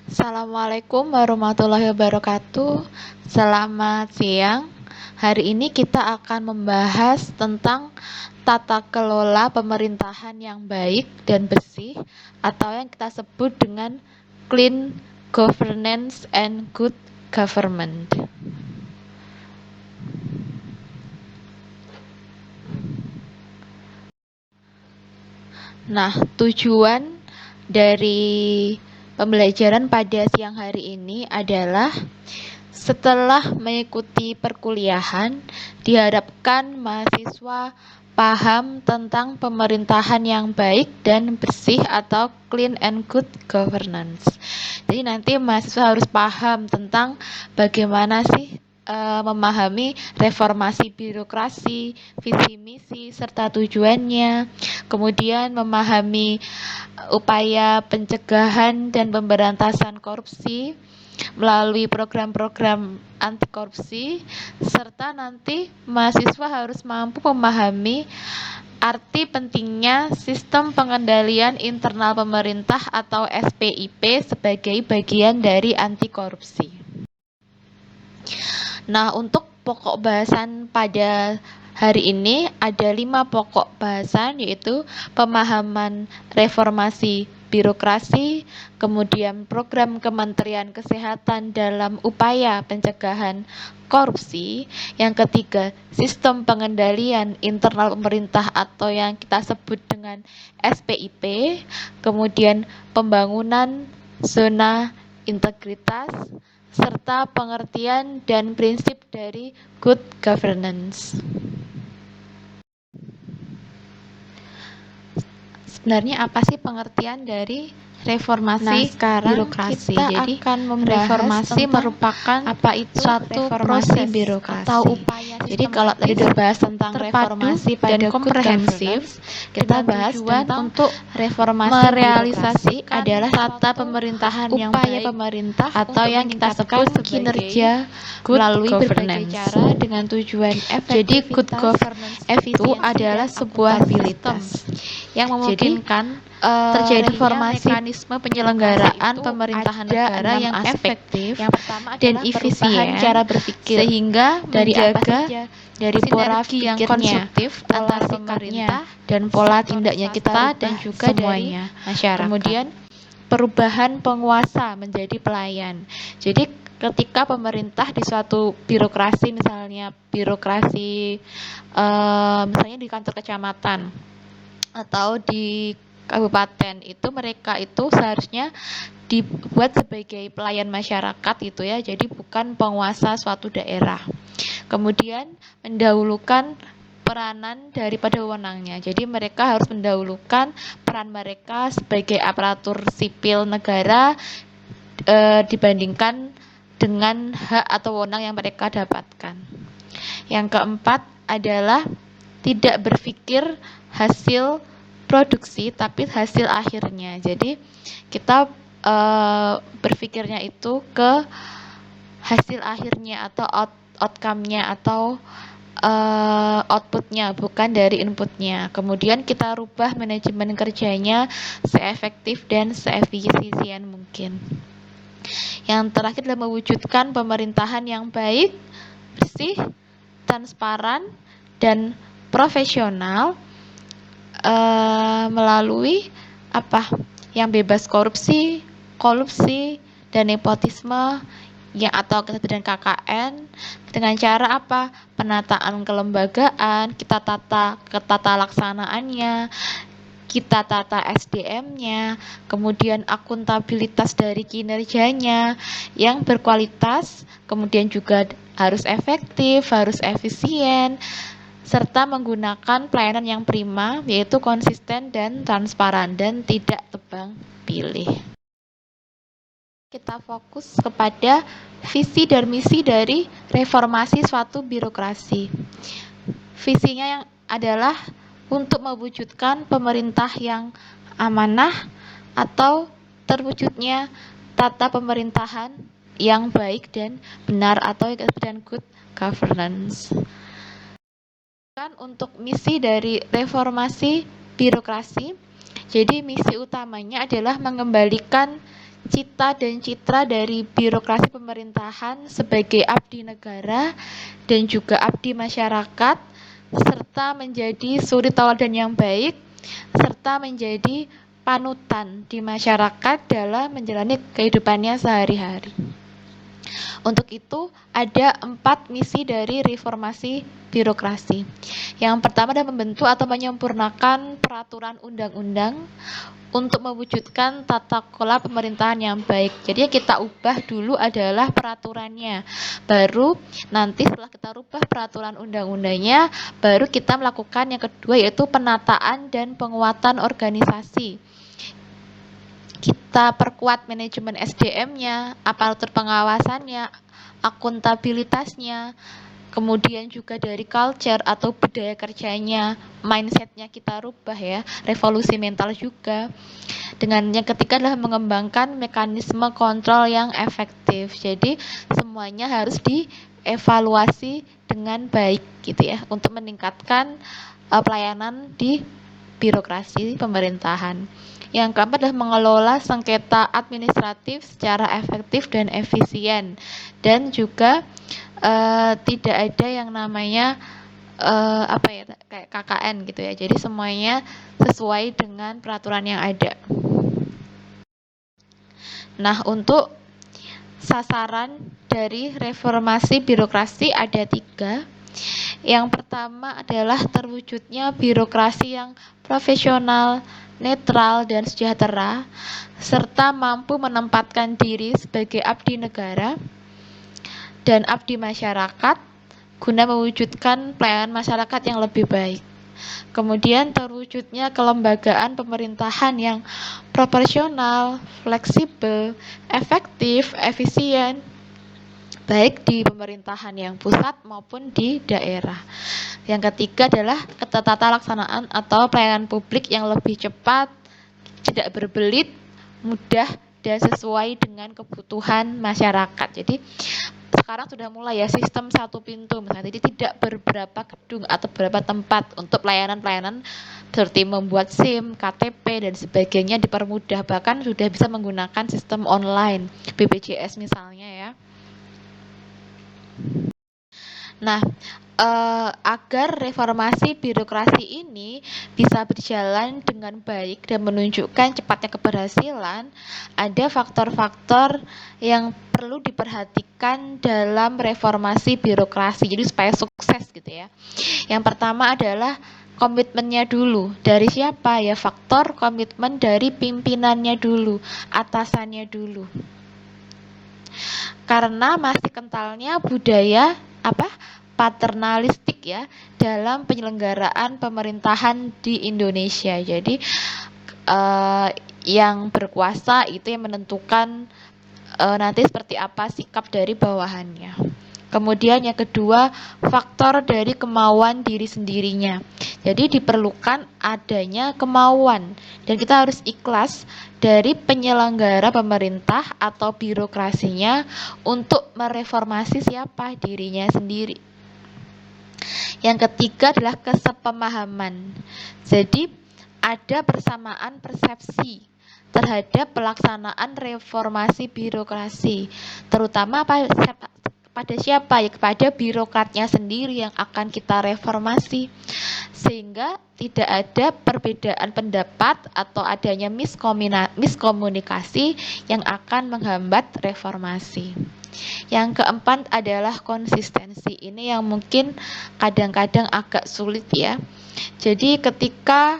Assalamualaikum warahmatullahi wabarakatuh. Selamat siang. Hari ini kita akan membahas tentang tata kelola pemerintahan yang baik dan bersih atau yang kita sebut dengan clean governance and good government. Nah, tujuan dari pembelajaran pada siang hari ini adalah setelah mengikuti perkuliahan, diharapkan mahasiswa paham tentang pemerintahan yang baik dan bersih atau clean and good governance. Jadi nanti mahasiswa harus paham tentang bagaimana sih memahami reformasi birokrasi, visi misi serta tujuannya, kemudian memahami upaya pencegahan dan pemberantasan korupsi melalui program-program anti korupsi, serta nanti mahasiswa harus mampu memahami arti pentingnya sistem pengendalian internal pemerintah atau SPIP sebagai bagian dari anti korupsi. Nah, untuk pokok bahasan pada hari ini ada 5 pokok bahasan, yaitu pemahaman reformasi birokrasi, kemudian program Kementerian Kesehatan dalam upaya pencegahan korupsi, yang ketiga sistem pengendalian internal pemerintah atau yang kita sebut dengan SPIP, kemudian pembangunan zona integritas, serta pengertian dan prinsip dari good governance. Sebenarnya apa sih pengertian dari reformasi birokrasi? Jadi reformasi merupakan apa itu suatu proses birokrasi atau upaya. Jadi kalau tadi udah bahas tentang reformasi pada komprehensif, kita bahas tentang untuk reformasi merealisasi adalah tata pemerintahan yang baik pemerintah atau yang kita sebut kinerja melalui berbagai cara dengan tujuan efektivitas. Jadi good governance itu adalah sebuah sistem yang memungkinkan terjadi mekanisme penyelenggaraan pemerintahan negara yang efektif dan efisien cara berpikir, sehingga menjaga dari pola pikir yang konsumtif antara pemerintah dan pola tindaknya kita dan juga semuanya masyarakat. Kemudian perubahan penguasa menjadi pelayan. Jadi ketika pemerintah di suatu birokrasi, misalnya birokrasi misalnya di kantor kecamatan atau di kabupaten, itu mereka itu seharusnya dibuat sebagai pelayan masyarakat gitu ya, jadi bukan penguasa suatu daerah. Kemudian mendahulukan peranan daripada wewenangnya, jadi mereka harus mendahulukan peran mereka sebagai aparatur sipil negara dibandingkan dengan hak atau wewenang yang mereka dapatkan. Yang keempat adalah tidak berpikir hasil produksi tapi hasil akhirnya. Jadi kita berpikirnya itu ke hasil akhirnya atau outcome-nya atau output-nya, bukan dari input-nya. Kemudian kita rubah manajemen kerjanya seefektif dan seefisien mungkin. Yang terakhir adalah mewujudkan pemerintahan yang baik, bersih, transparan, dan profesional melalui yang bebas korupsi, kolusi, dan nepotisme yang atau dan KKN dengan cara penataan kelembagaan, kita tata laksanaannya, kita tata SDM-nya, kemudian akuntabilitas dari kinerjanya yang berkualitas, kemudian juga harus efektif, harus efisien, serta menggunakan pelayanan yang prima, yaitu konsisten dan transparan dan tidak tebang pilih. Kita fokus kepada visi dan misi dari reformasi suatu birokrasi. Visinya yang adalah untuk mewujudkan pemerintah yang amanah atau terwujudnya tata pemerintahan yang baik dan benar atau dan good governance. Untuk misi dari reformasi birokrasi, jadi misi utamanya adalah mengembalikan cita dan citra dari birokrasi pemerintahan sebagai abdi negara dan juga abdi masyarakat, serta menjadi suri tauladan yang baik, serta menjadi panutan di masyarakat dalam menjalani kehidupannya sehari-hari. Untuk itu, ada 4 misi dari reformasi birokrasi. Yang pertama adalah membentuk atau menyempurnakan peraturan undang-undang untuk mewujudkan tata kelola pemerintahan yang baik. Jadi yang kita ubah dulu adalah peraturannya. Baru nanti setelah kita rubah peraturan undang-undangnya, baru kita melakukan yang kedua, yaitu penataan dan penguatan organisasi. Kita perkuat manajemen SDM-nya, aparatur pengawasannya, akuntabilitasnya, kemudian juga dari culture atau budaya kerjanya, mindset-nya kita rubah ya, revolusi mental juga. Dengan yang ketiga adalah mengembangkan mekanisme kontrol yang efektif. Jadi semuanya harus dievaluasi dengan baik gitu ya, untuk meningkatkan pelayanan di birokrasi pemerintahan. Yang keempat adalah mengelola sengketa administratif secara efektif dan efisien, dan juga tidak ada yang namanya kayak KKN gitu ya. Jadi semuanya sesuai dengan peraturan yang ada. Nah, untuk sasaran dari reformasi birokrasi ada 3. Yang pertama adalah terwujudnya birokrasi yang profesional, netral, dan sejahtera, serta mampu menempatkan diri sebagai abdi negara dan abdi masyarakat guna mewujudkan pelayanan masyarakat yang lebih baik. Kemudian terwujudnya kelembagaan pemerintahan yang proporsional, fleksibel, efektif, efisien, baik di pemerintahan yang pusat maupun di daerah. Yang ketiga adalah tata laksanaan atau pelayanan publik yang lebih cepat, tidak berbelit, mudah, dan sesuai dengan kebutuhan masyarakat. Jadi sekarang sudah mulai ya sistem satu pintu misalnya, jadi tidak beberapa gedung atau beberapa tempat untuk pelayanan-pelayanan seperti membuat SIM, KTP, dan sebagainya dipermudah, bahkan sudah bisa menggunakan sistem online, BPJS misalnya ya. Nah, agar reformasi birokrasi ini bisa berjalan dengan baik dan menunjukkan cepatnya keberhasilan, ada faktor-faktor yang perlu diperhatikan dalam reformasi birokrasi, jadi supaya sukses gitu ya. Yang pertama adalah komitmennya dulu. Dari siapa ya? Faktor komitmen dari pimpinannya dulu, atasannya dulu. Karena masih kentalnya budaya paternalistik ya dalam penyelenggaraan pemerintahan di Indonesia. Jadi yang berkuasa itu yang menentukan nanti seperti apa sikap dari bawahannya. Kemudian yang kedua, faktor dari kemauan diri sendirinya. Jadi diperlukan adanya kemauan dan kita harus ikhlas dari penyelenggara pemerintah atau birokrasinya untuk mereformasi siapa? Dirinya sendiri. Yang ketiga adalah kesepemahaman. Jadi ada persamaan persepsi terhadap pelaksanaan reformasi birokrasi, terutama pada siapa ya? Kepada birokratnya sendiri yang akan kita reformasi, sehingga tidak ada perbedaan pendapat atau adanya miskomunikasi yang akan menghambat reformasi. Yang keempat adalah konsistensi. Ini yang mungkin kadang-kadang agak sulit ya. Jadi ketika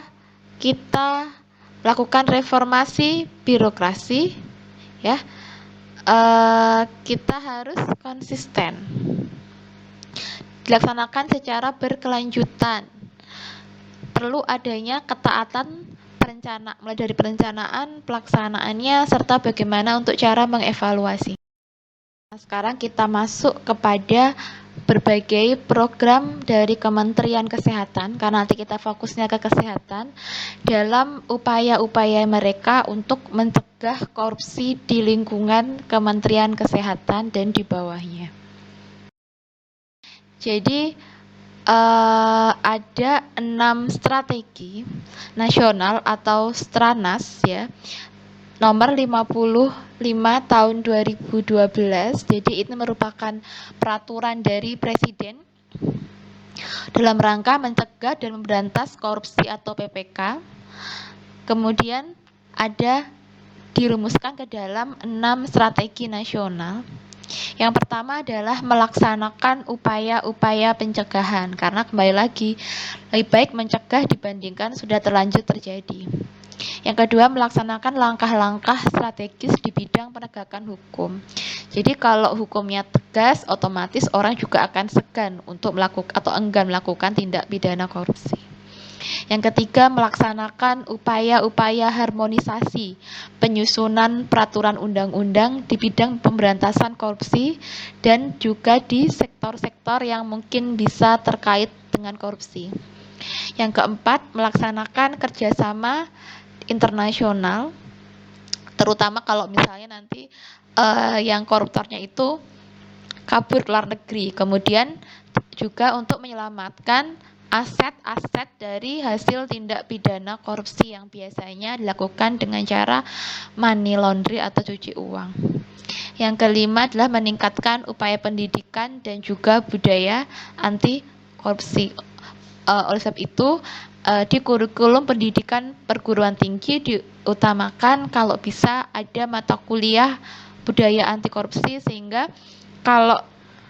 kita lakukan reformasi birokrasi ya, kita harus konsisten, dilaksanakan secara berkelanjutan, perlu adanya ketaatan mulai dari perencanaan, pelaksanaannya, serta bagaimana untuk cara mengevaluasi. Nah, sekarang kita masuk kepada berbagai program dari Kementerian Kesehatan, karena nanti kita fokusnya ke kesehatan, dalam upaya-upaya mereka untuk mencegah korupsi di lingkungan Kementerian Kesehatan dan di bawahnya. Jadi ada 6 strategi nasional atau Stranas ya nomor 55 tahun 2012. Jadi ini merupakan peraturan dari Presiden dalam rangka mencegah dan memberantas korupsi atau PPK. Kemudian ada dirumuskan ke dalam 6 strategi nasional. Yang pertama adalah melaksanakan upaya-upaya pencegahan, karena kembali lagi lebih baik mencegah dibandingkan sudah terlanjur terjadi. Yang kedua, melaksanakan langkah-langkah strategis di bidang penegakan hukum. Jadi kalau hukumnya tegas, otomatis orang juga akan segan untuk melakukan atau enggan melakukan tindak pidana korupsi. Yang ketiga, melaksanakan upaya-upaya harmonisasi penyusunan peraturan undang-undang di bidang pemberantasan korupsi dan juga di sektor-sektor yang mungkin bisa terkait dengan korupsi. Yang keempat, melaksanakan kerjasama internasional, terutama kalau misalnya nanti yang koruptornya itu kabur ke luar negeri, kemudian juga untuk menyelamatkan aset-aset dari hasil tindak pidana korupsi yang biasanya dilakukan dengan cara money laundry atau cuci uang. Yang kelima adalah meningkatkan upaya pendidikan dan juga budaya anti korupsi. Oleh sebab itu, di kurikulum pendidikan perguruan tinggi diutamakan kalau bisa ada mata kuliah budaya anti korupsi, sehingga kalau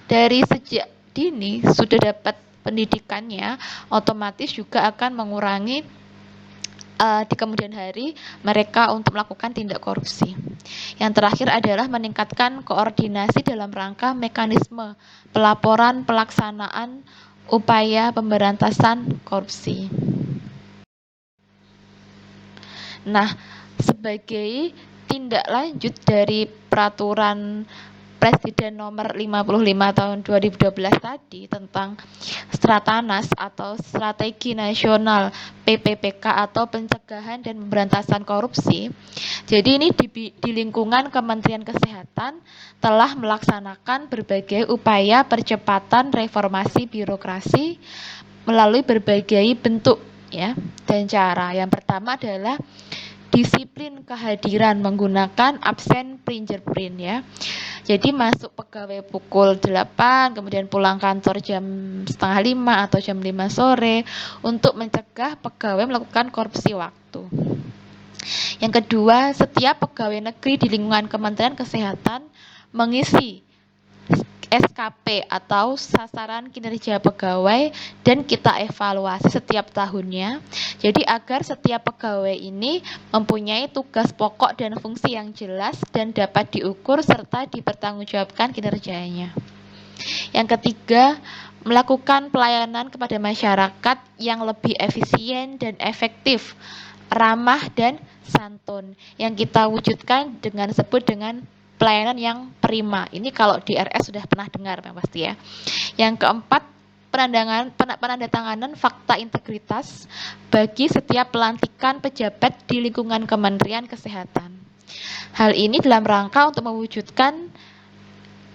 dari sejak dini sudah dapat pendidikannya, otomatis juga akan mengurangi di kemudian hari mereka untuk melakukan tindak korupsi. Yang terakhir adalah meningkatkan koordinasi dalam rangka mekanisme pelaporan pelaksanaan upaya pemberantasan korupsi. Nah, sebagai tindak lanjut dari peraturan Presiden nomor 55 tahun 2012 tadi tentang Stratanas atau Strategi Nasional PPPK atau Pencegahan dan Pemberantasan Korupsi. Jadi ini di lingkungan Kementerian Kesehatan telah melaksanakan berbagai upaya percepatan reformasi birokrasi melalui berbagai bentuk ya dan cara. Yang pertama adalah disiplin kehadiran menggunakan absen fingerprint ya. Jadi masuk pegawai pukul 8, kemudian pulang kantor jam 4:30 atau jam 5 sore untuk mencegah pegawai melakukan korupsi waktu. Yang kedua, setiap pegawai negeri di lingkungan Kementerian Kesehatan mengisi SKP atau sasaran kinerja pegawai dan kita evaluasi setiap tahunnya. Jadi agar setiap pegawai ini mempunyai tugas pokok dan fungsi yang jelas dan dapat diukur serta dipertanggungjawabkan kinerjanya. Yang ketiga, melakukan pelayanan kepada masyarakat yang lebih efisien dan efektif, ramah dan santun, yang kita wujudkan dengan sebut dengan pelayanan yang prima. Ini kalau di RS sudah pernah dengar pasti ya. Yang keempat, penandatanganan fakta integritas bagi setiap pelantikan pejabat di lingkungan Kementerian Kesehatan. Hal ini dalam rangka untuk mewujudkan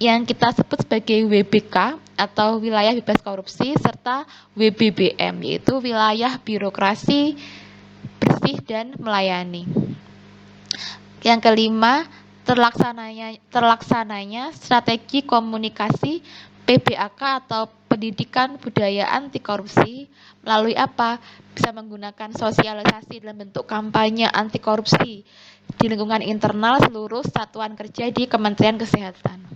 yang kita sebut sebagai WBK atau wilayah bebas korupsi serta WBBM yaitu wilayah birokrasi bersih dan melayani. Yang kelima, terlaksananya strategi komunikasi PBAK atau pendidikan budaya anti korupsi melalui apa? Bisa menggunakan sosialisasi dalam bentuk kampanye anti korupsi di lingkungan internal seluruh satuan kerja di Kementerian Kesehatan.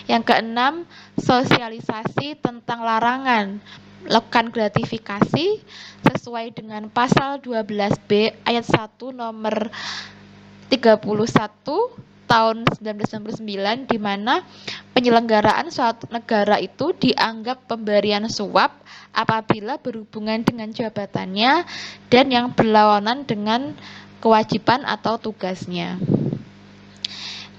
Yang keenam, sosialisasi tentang larangan melakukan gratifikasi sesuai dengan pasal 12B ayat 1 nomor 31 tahun 1999 di mana penyelenggaraan suatu negara itu dianggap pemberian suap apabila berhubungan dengan jabatannya dan yang berlawanan dengan kewajiban atau tugasnya.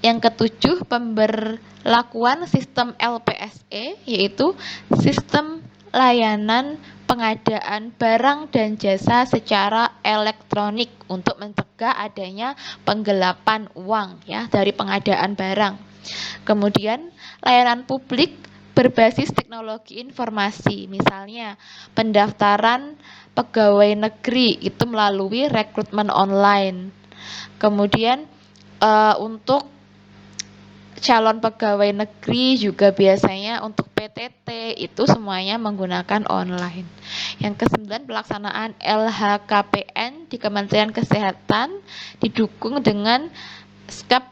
Yang ketujuh, pemberlakuan sistem LPSE yaitu sistem layanan pengadaan barang dan jasa secara elektronik untuk mencegah adanya penggelapan uang ya dari pengadaan barang. Kemudian layanan publik berbasis teknologi informasi, misalnya pendaftaran pegawai negeri itu melalui rekrutmen online. Kemudian untuk calon pegawai negeri juga biasanya untuk PTT itu semuanya menggunakan online. Yang ke-9, pelaksanaan LHKPN di Kementerian Kesehatan didukung dengan SKAP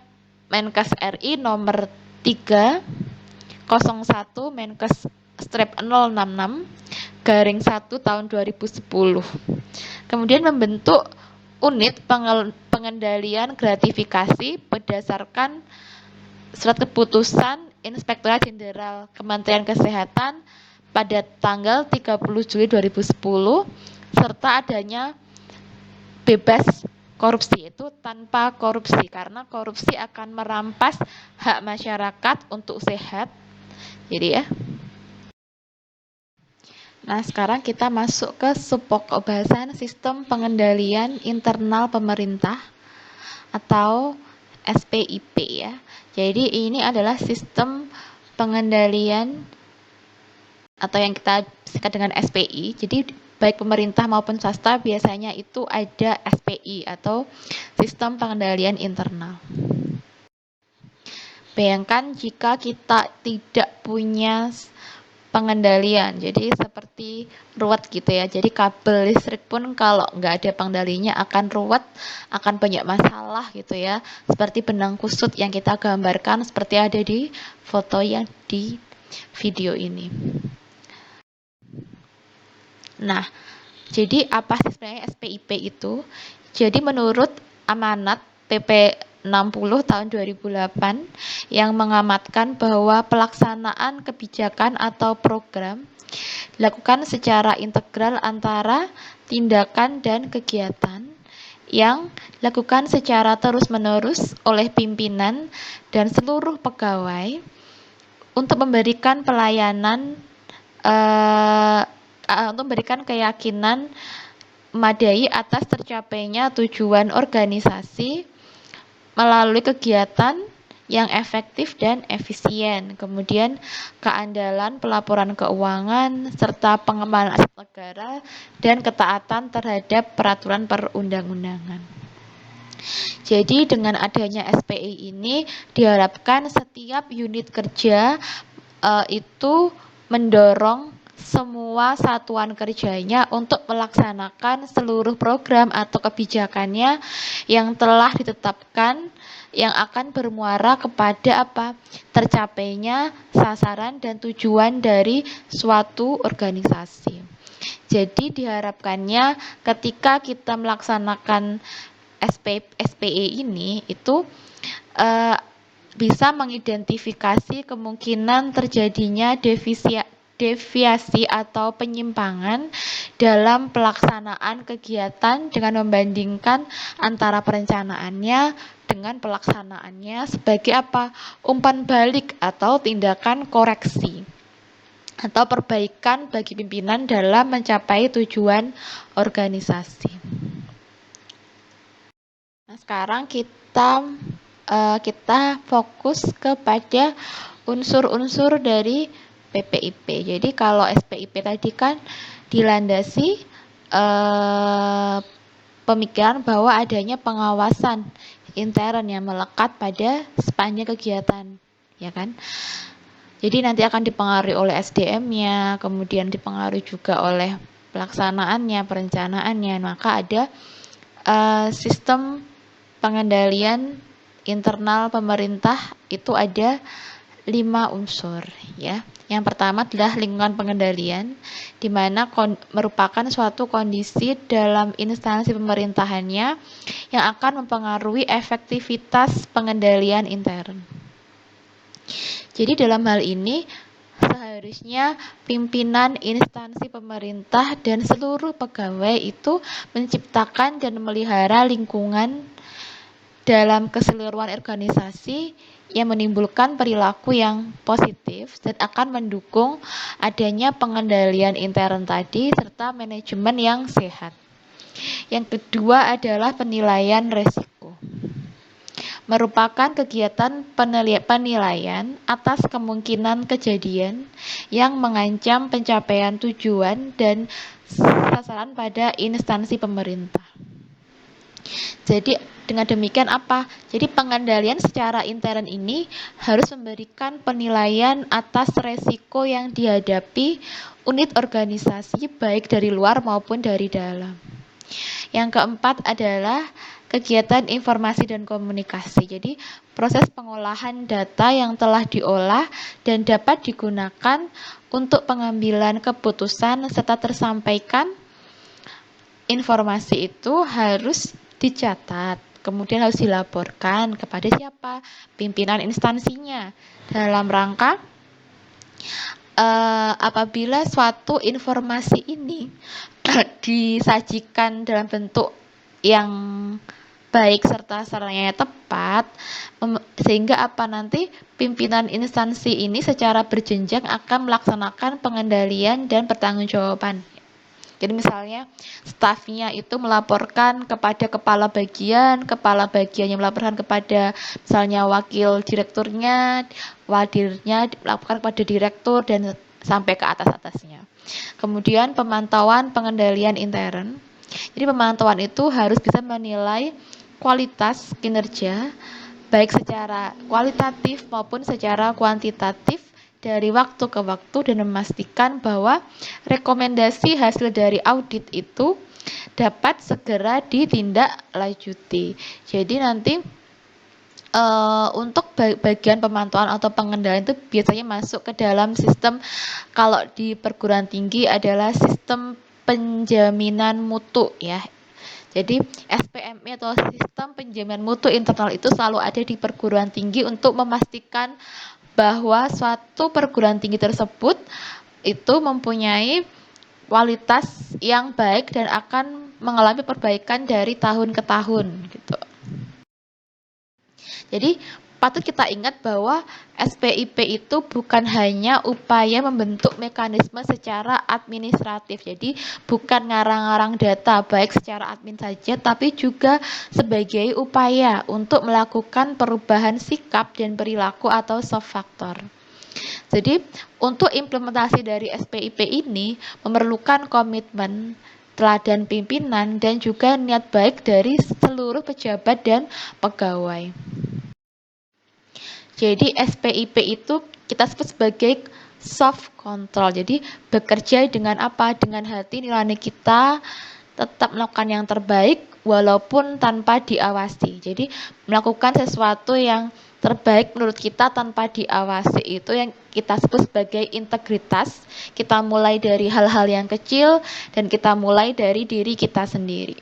Menkes RI nomor 301 Menkes strip 066/1 tahun 2010. Kemudian membentuk unit pengendalian gratifikasi berdasarkan surat keputusan Inspektorat Jenderal Kementerian Kesehatan pada tanggal 30 Juli 2010 serta adanya bebas korupsi, itu tanpa korupsi, karena korupsi akan merampas hak masyarakat untuk sehat. Jadi ya. Nah, sekarang kita masuk ke subpokok bahasan sistem pengendalian internal pemerintah atau SPIP ya. Jadi ini adalah sistem pengendalian atau yang kita singkat dengan SPI. Jadi baik pemerintah maupun swasta biasanya itu ada SPI atau sistem pengendalian internal. Bayangkan jika kita tidak punya pengendalian, jadi seperti ruwet gitu ya. Jadi kabel listrik pun kalau nggak ada pengendalinya akan ruwet, akan banyak masalah gitu ya. Seperti benang kusut yang kita gambarkan seperti ada di foto yang di video ini. Nah, jadi apa sih sebenarnya SPIP itu? Jadi menurut amanat PP 60 tahun 2008 yang mengamatkan bahwa pelaksanaan kebijakan atau program dilakukan secara integral antara tindakan dan kegiatan yang dilakukan secara terus-menerus oleh pimpinan dan seluruh pegawai untuk memberikan pelayanan untuk memberikan keyakinan memadai atas tercapainya tujuan organisasi melalui kegiatan yang efektif dan efisien, kemudian keandalan pelaporan keuangan, serta pengembangan aset negara, dan ketaatan terhadap peraturan perundang-undangan. Jadi dengan adanya SPI ini diharapkan setiap unit kerja itu mendorong semua satuan kerjanya untuk melaksanakan seluruh program atau kebijakannya yang telah ditetapkan yang akan bermuara kepada tercapainya sasaran dan tujuan dari suatu organisasi. Jadi diharapkannya ketika kita melaksanakan SPI ini itu bisa mengidentifikasi kemungkinan terjadinya deviasi atau penyimpangan dalam pelaksanaan kegiatan dengan membandingkan antara perencanaannya dengan pelaksanaannya sebagai umpan balik atau tindakan koreksi atau perbaikan bagi pimpinan dalam mencapai tujuan organisasi. Nah, sekarang kita fokus kepada unsur-unsur dari PPIP. Jadi kalau SPIP tadi kan dilandasi pemikiran bahwa adanya pengawasan intern yang melekat pada sepanjang kegiatan, ya kan? Jadi nanti akan dipengaruhi oleh SDM-nya, kemudian dipengaruhi juga oleh pelaksanaannya, perencanaannya. Maka ada sistem pengendalian internal pemerintah itu ada 5 unsur ya. Yang pertama adalah lingkungan pengendalian, di mana merupakan suatu kondisi dalam instansi pemerintahannya yang akan mempengaruhi efektivitas pengendalian intern. Jadi dalam hal ini seharusnya pimpinan instansi pemerintah dan seluruh pegawai itu menciptakan dan memelihara lingkungan dalam keseluruhan organisasi yang menimbulkan perilaku yang positif dan akan mendukung adanya pengendalian intern tadi serta manajemen yang sehat. Yang kedua adalah penilaian resiko. Merupakan kegiatan penilaian atas kemungkinan kejadian yang mengancam pencapaian tujuan dan sasaran pada instansi pemerintah. Jadi dengan demikian apa? Jadi pengendalian secara intern ini harus memberikan penilaian atas resiko yang dihadapi unit organisasi baik dari luar maupun dari dalam. Yang keempat adalah kegiatan informasi dan komunikasi. Jadi proses pengolahan data yang telah diolah dan dapat digunakan untuk pengambilan keputusan serta tersampaikan informasi itu harus dicatat. Kemudian harus dilaporkan kepada siapa? Pimpinan instansinya. Dalam rangka apabila suatu informasi ini disajikan dalam bentuk yang baik serta sarana tepat, sehingga apa nanti pimpinan instansi ini secara berjenjang akan melaksanakan pengendalian dan pertanggungjawaban. Jadi misalnya stafnya itu melaporkan kepada kepala bagiannya melaporkan kepada misalnya wakil direkturnya, wadirnya melaporkan kepada direktur dan sampai ke atas-atasnya. Kemudian pemantauan pengendalian intern. Jadi pemantauan itu harus bisa menilai kualitas kinerja baik secara kualitatif maupun secara kuantitatif dari waktu ke waktu dan memastikan bahwa rekomendasi hasil dari audit itu dapat segera ditindaklanjuti. Jadi nanti untuk bagian pemantauan atau pengendalian itu biasanya masuk ke dalam sistem, kalau di perguruan tinggi adalah sistem penjaminan mutu ya. Jadi SPMI atau sistem penjaminan mutu internal itu selalu ada di perguruan tinggi untuk memastikan bahwa suatu perguruan tinggi tersebut itu mempunyai kualitas yang baik dan akan mengalami perbaikan dari tahun ke tahun gitu. Jadi patut kita ingat bahwa SPIP itu bukan hanya upaya membentuk mekanisme secara administratif. Jadi bukan ngarang-ngarang data baik secara admin saja, tapi juga sebagai upaya untuk melakukan perubahan sikap dan perilaku atau soft factor. Jadi untuk implementasi dari SPIP ini memerlukan komitmen, teladan pimpinan, dan juga niat baik dari seluruh pejabat dan pegawai. Jadi SPIP itu kita sebut sebagai soft control. Jadi bekerja dengan apa? Dengan hati nurani kita, tetap melakukan yang terbaik walaupun tanpa diawasi. Jadi melakukan sesuatu yang terbaik menurut kita tanpa diawasi, itu yang kita sebut sebagai integritas. Kita mulai dari hal-hal yang kecil dan kita mulai dari diri kita sendiri.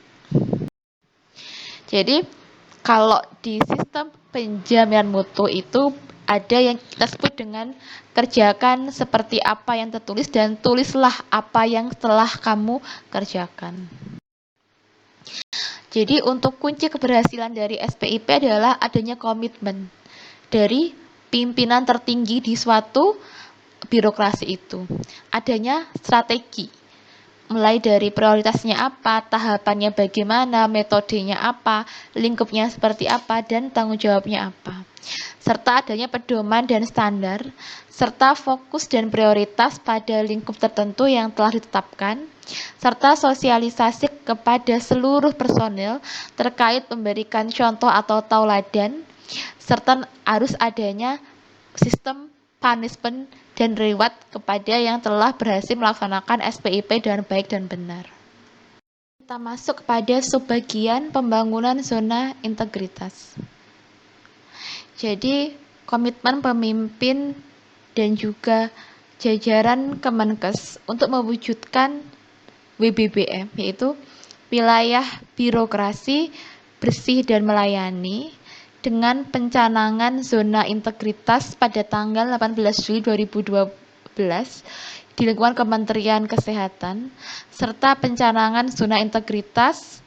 Jadi kalau di sistem penjaminan mutu itu ada yang kita sebut dengan kerjakan seperti apa yang tertulis dan tulislah apa yang telah kamu kerjakan. Jadi untuk kunci keberhasilan dari SPIP adalah adanya komitmen dari pimpinan tertinggi di suatu birokrasi itu. Adanya strategi. Mulai dari prioritasnya apa, tahapannya bagaimana, metodenya apa, lingkupnya seperti apa, dan tanggung jawabnya apa. Serta adanya pedoman dan standar, serta fokus dan prioritas pada lingkup tertentu yang telah ditetapkan, serta sosialisasi kepada seluruh personil terkait memberikan contoh atau tauladan, serta harus adanya sistem punishment dan reward kepada yang telah berhasil melaksanakan SPIP dengan baik dan benar. Kita masuk kepada subbagian pembangunan zona integritas. Jadi komitmen pemimpin dan juga jajaran Kemenkes untuk mewujudkan WBBM, yaitu wilayah birokrasi bersih dan melayani, dengan pencanangan zona integritas pada tanggal 18 Juli 2012 di lingkungan Kementerian Kesehatan, serta pencanangan zona integritas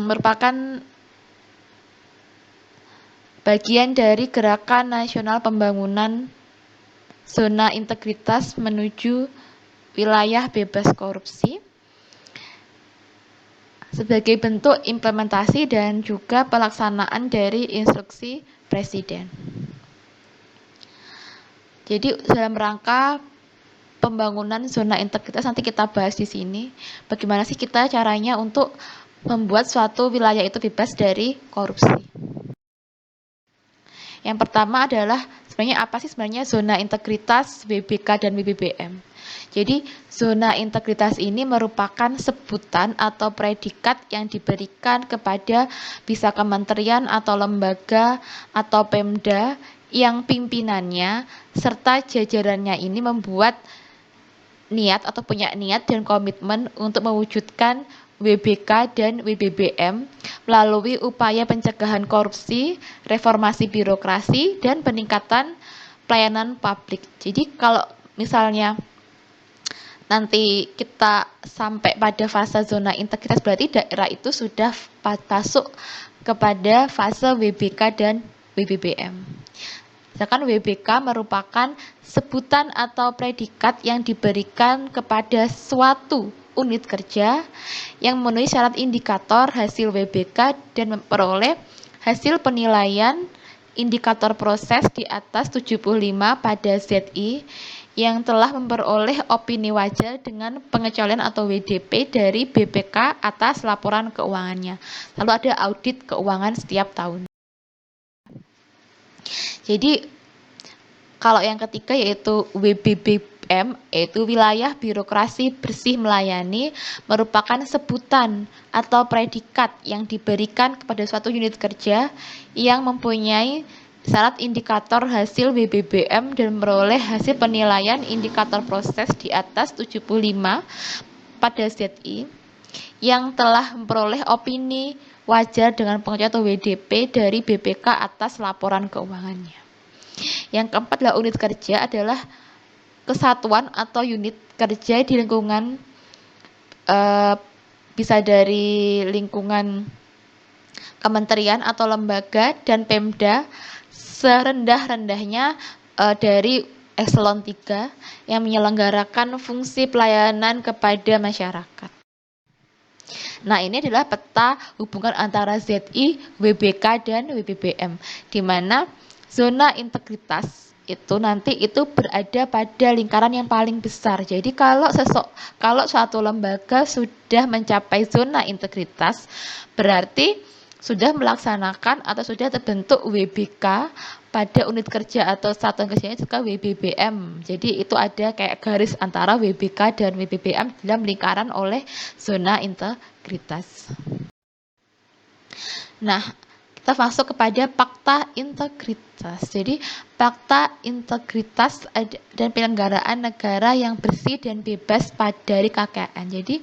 merupakan bagian dari Gerakan Nasional Pembangunan Zona Integritas menuju Wilayah Bebas Korupsi, sebagai bentuk implementasi dan juga pelaksanaan dari instruksi Presiden. Jadi dalam rangka pembangunan zona integritas nanti kita bahas di sini, bagaimana sih kita caranya untuk membuat suatu wilayah itu bebas dari korupsi. Yang pertama adalah sebenarnya apa sih sebenarnya zona integritas WBK dan WBBM. Jadi zona integritas ini merupakan sebutan atau predikat yang diberikan kepada bisa kementerian atau lembaga atau Pemda yang pimpinannya serta jajarannya ini membuat niat atau punya niat dan komitmen untuk mewujudkan WBK dan WBBM melalui upaya pencegahan korupsi, reformasi birokrasi, dan peningkatan pelayanan publik. Jadi kalau misalnya nanti kita sampai pada fase zona integritas, berarti daerah itu sudah masuk kepada fase WBK dan WBBM. Sedangkan WBK merupakan sebutan atau predikat yang diberikan kepada suatu unit kerja yang memenuhi syarat indikator hasil WBK dan memperoleh hasil penilaian indikator proses di atas 75 pada ZI yang telah memperoleh opini wajar dengan pengecualian atau WDP dari BPK atas laporan keuangannya. Lalu ada audit keuangan setiap tahun. Jadi kalau yang ketiga yaitu WBBM, yaitu wilayah birokrasi bersih melayani, merupakan sebutan atau predikat yang diberikan kepada suatu unit kerja yang mempunyai syarat indikator hasil WBBM dan memperoleh hasil penilaian indikator proses di atas 75 pada ZI yang telah memperoleh opini wajar dengan pengecualian atau WDP dari BPK atas laporan keuangannya. Yang keempat adalah unit kerja adalah kesatuan atau unit kerja di lingkungan bisa dari lingkungan kementerian atau lembaga dan Pemda serendah-rendahnya dari eselon 3 yang menyelenggarakan fungsi pelayanan kepada masyarakat. Nah, ini adalah peta hubungan antara ZI, WBK, dan WBBM, di mana zona integritas itu nanti itu berada pada lingkaran yang paling besar. Jadi kalau suatu lembaga sudah mencapai zona integritas, berarti sudah melaksanakan atau sudah terbentuk WBK pada unit kerja atau satuan kerjanya juga WBBM. Jadi itu ada kayak garis antara WBK dan WBBM dalam lingkaran oleh zona integritas. Nah, kita masuk kepada fakta integritas. Jadi fakta integritas dan penyelenggaraan negara yang bersih dan bebas dari KKN. Jadi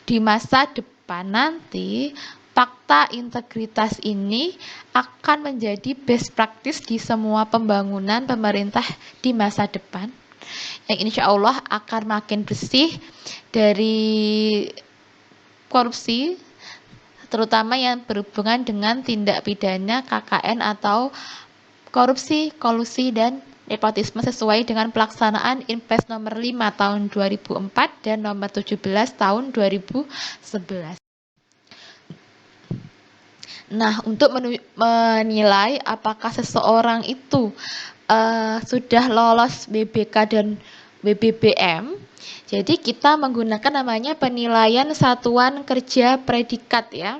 di masa depan nanti fakta integritas ini akan menjadi best practice di semua pembangunan pemerintah di masa depan, yang insya Allah akan makin bersih dari korupsi, terutama yang berhubungan dengan tindak pidana KKN atau korupsi, kolusi, dan nepotisme sesuai dengan pelaksanaan Inpres nomor 5 tahun 2004 dan nomor 17 tahun 2011. Nah, untuk menilai apakah seseorang itu sudah lolos BBK dan WBBM, jadi kita menggunakan namanya penilaian satuan kerja predikat ya,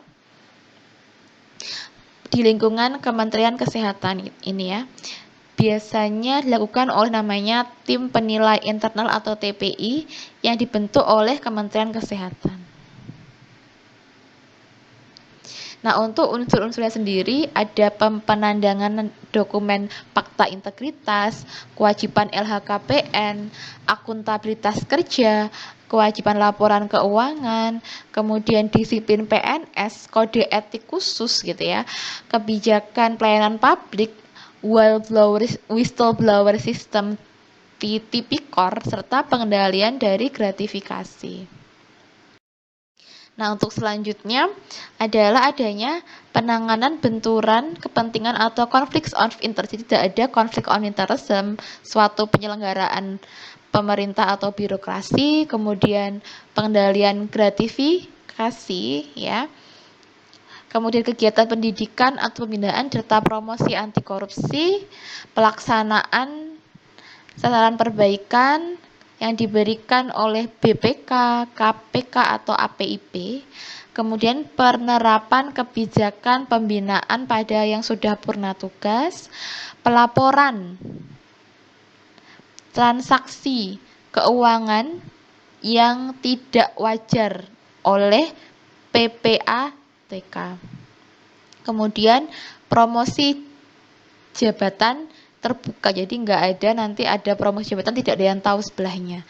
di lingkungan Kementerian Kesehatan ini ya. Biasanya dilakukan oleh namanya tim penilai internal atau TPI yang dibentuk oleh Kementerian Kesehatan. Nah, untuk unsur-unsurnya sendiri ada penandangan dokumen fakta integritas, kewajiban LHKPN, akuntabilitas kerja, kewajiban laporan keuangan, kemudian disiplin PNS, kode etik khusus gitu ya, kebijakan pelayanan publik, whistleblower system, tipikor, serta pengendalian dari gratifikasi. Nah, untuk selanjutnya adalah adanya penanganan benturan kepentingan atau konflik of interest. Jadi tidak ada konflik of interest dalam suatu penyelenggaraan pemerintah atau birokrasi, kemudian pengendalian gratifikasi ya. Kemudian kegiatan pendidikan atau pembinaan serta promosi anti korupsi, pelaksanaan sasaran perbaikan yang diberikan oleh BPK, KPK atau APIP, Kemudian penerapan kebijakan pembinaan pada yang sudah purna tugas, pelaporan transaksi keuangan yang tidak wajar oleh PPATK. Kemudian promosi jabatan terbuka, jadi nggak ada nanti ada promosi jabatan tidak ada yang tahu sebelahnya.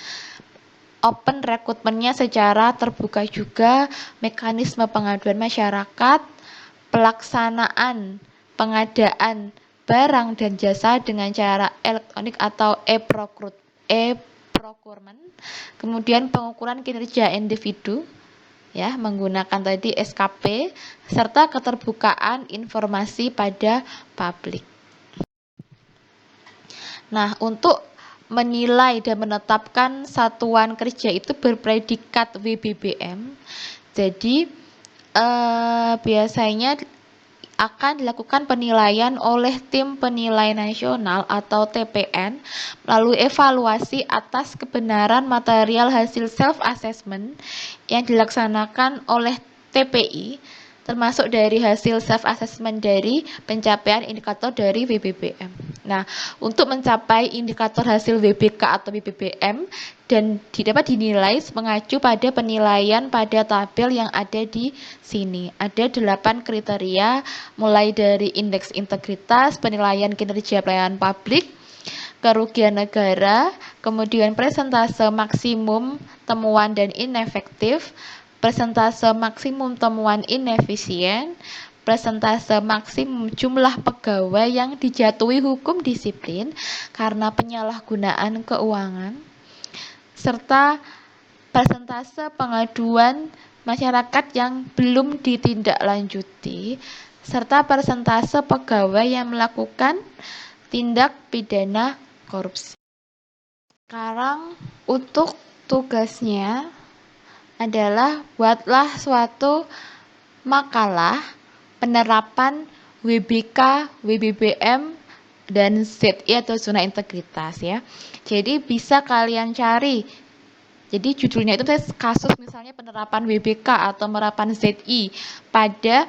Open rekrutmennya secara terbuka juga, mekanisme pengaduan masyarakat, pelaksanaan pengadaan barang dan jasa dengan cara elektronik atau e-procurement, kemudian pengukuran kinerja individu, ya, menggunakan tadi SKP, serta keterbukaan informasi pada publik. Nah, untuk menilai dan menetapkan satuan kerja itu berpredikat WBBM. Jadi biasanya akan dilakukan penilaian oleh tim penilai nasional atau TPN melalui evaluasi atas kebenaran material hasil self assessment yang dilaksanakan oleh TPI, termasuk dari hasil self assessment dari pencapaian indikator dari WBBM. Nah, untuk mencapai indikator hasil WBK atau WBBM dan dapat dinilai mengacu pada penilaian pada tabel yang ada di sini. Ada 8 kriteria, mulai dari indeks integritas, penilaian kinerja pelayanan publik, kerugian negara, kemudian persentase maksimum temuan dan inefektif, persentase maksimum temuan inefisien, persentase maksimum jumlah pegawai yang dijatuhi hukum disiplin karena penyalahgunaan keuangan, serta persentase pengaduan masyarakat yang belum ditindaklanjuti, serta persentase pegawai yang melakukan tindak pidana korupsi. Sekarang untuk tugasnya adalah buatlah suatu makalah penerapan WBK, WBBM, dan ZI atau zona integritas, ya. Jadi bisa kalian cari. Jadi judulnya itu kasus misalnya penerapan WBK atau penerapan ZI pada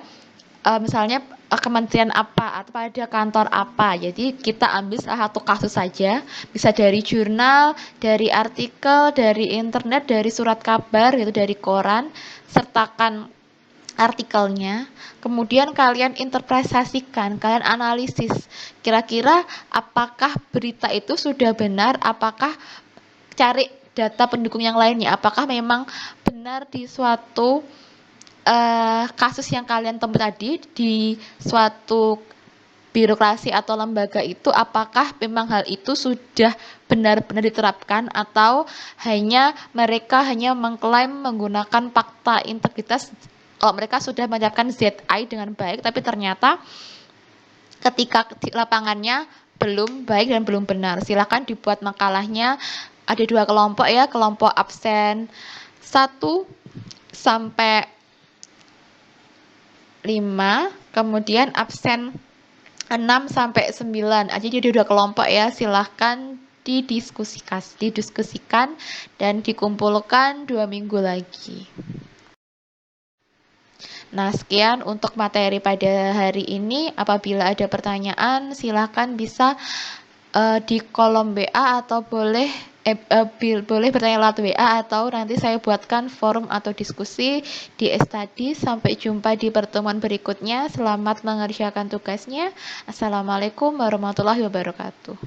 misalnya kementerian apa atau pada kantor apa. Jadi kita ambil salah satu kasus saja, bisa dari jurnal, dari artikel, dari internet, dari surat kabar, gitu, dari koran, sertakan artikelnya, kemudian kalian interpretasikan, kalian analisis, kira-kira apakah berita itu sudah benar, apakah cari data pendukung yang lainnya, apakah memang benar di suatu kasus yang kalian temui tadi di suatu birokrasi atau lembaga itu, apakah memang hal itu sudah benar-benar diterapkan atau mereka hanya mengklaim menggunakan fakta integritas kalau mereka sudah menyiapkan ZI dengan baik, tapi ternyata ketika di lapangannya belum baik dan belum benar. Silakan dibuat makalahnya. Ada 2 kelompok, ya, kelompok absen 1 sampai 5, kemudian absen 6 sampai 9. Jadi 2 kelompok, ya. Silahkan didiskusikan dan dikumpulkan 2 minggu lagi. Nah, sekian untuk materi pada hari ini. Apabila ada pertanyaan, silahkan bisa di kolom WA atau boleh bertanya lewat WA atau nanti saya buatkan forum atau diskusi di study. Sampai jumpa di pertemuan berikutnya. Selamat mengerjakan tugasnya. Assalamualaikum warahmatullahi wabarakatuh.